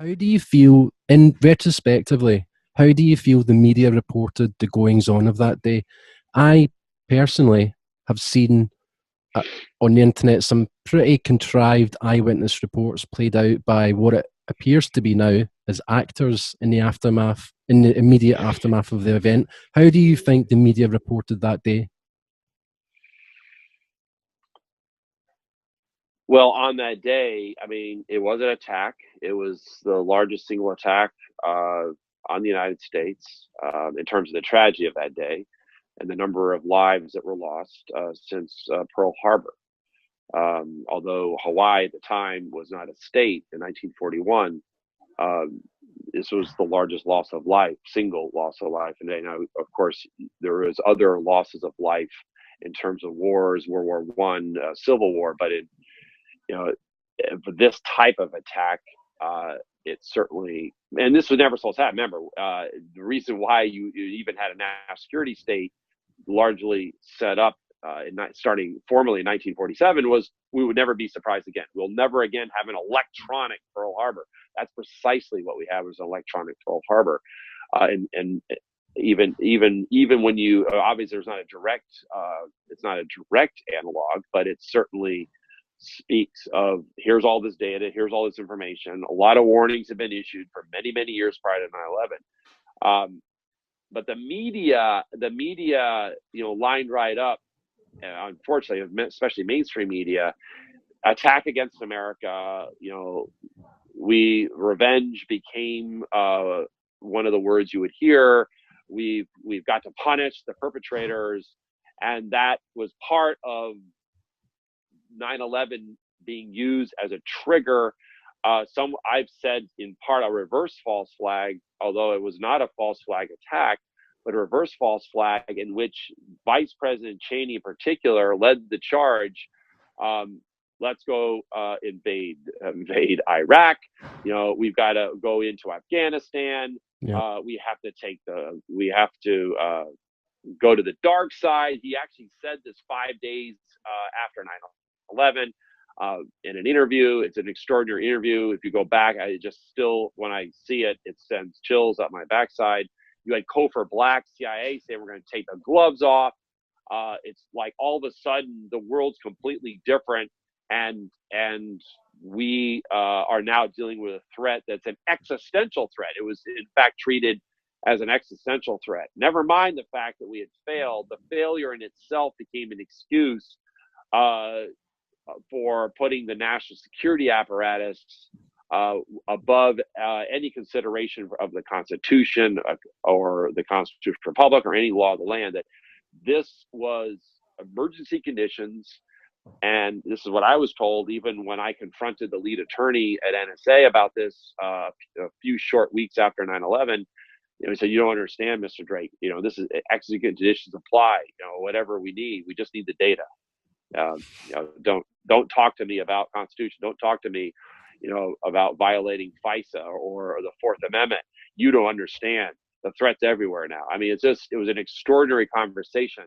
How do you feel, in retrospectively, how do you feel the media reported the goings on of that day? I personally have seen uh, on the internet some pretty contrived eyewitness reports played out by what it appears to be now as actors in the aftermath, in the immediate aftermath of the event. How do you think the media reported that day? Well, on that day, I mean, it was an attack. It was the largest single attack on the United States in terms of the tragedy of that day and the number of lives that were lost since Pearl Harbor. Although Hawaii at the time was not a state in 1941, um, this was the largest loss of life, single loss of life. And now, of course, there was other losses of life in terms of wars, World War One, Civil War, but it, you know, for this type of attack, it certainly, and this was never supposed to happen. Remember, the reason why you even had a national security state largely set up starting formally in 1947 was we would never be surprised again. We'll never again have an electronic Pearl Harbor. That's precisely what we have is an electronic Pearl Harbor, and even when you obviously there's not a direct it's not a direct analog, but it certainly speaks of here's all this data, here's all this information. A lot of warnings have been issued for many years prior to 9/11. But the media, lined right up, unfortunately, especially mainstream media, attack against America. Revenge became one of the words you would hear. We've got to punish the perpetrators, and that was part of 9/11 being used as a trigger. I've said in part a reverse false flag, although it was not a false flag attack, but a reverse false flag in which Vice President Cheney in particular led the charge. Let's go invade Iraq. We've got to go into Afghanistan. Yeah. We have to go to the dark side. He actually said this 5 days after 9/11 in an interview. It's an extraordinary interview. If you go back, I just still, when I see it, it sends chills up my backside. You had Cofer Black, CIA, say we're going to take the gloves off. It's like all of a sudden the world's completely different, and we are now dealing with a threat that's an existential threat. It was in fact treated as an existential threat. Never mind the fact that we had failed. The failure in itself became an excuse for putting the national security apparatus above any consideration of the Constitution or the Constitutional Republic or any law of the land. That this was emergency conditions. And this is what I was told, even when I confronted the lead attorney at NSA about this a few short weeks after 9/11. He said, "You don't understand, Mr. Drake. This is exigent conditions apply. Whatever we need, we just need the data. Don't talk to me about Constitution. Don't talk to me, about violating FISA or the Fourth Amendment. You don't understand. The threat's everywhere now." I mean, it was an extraordinary conversation.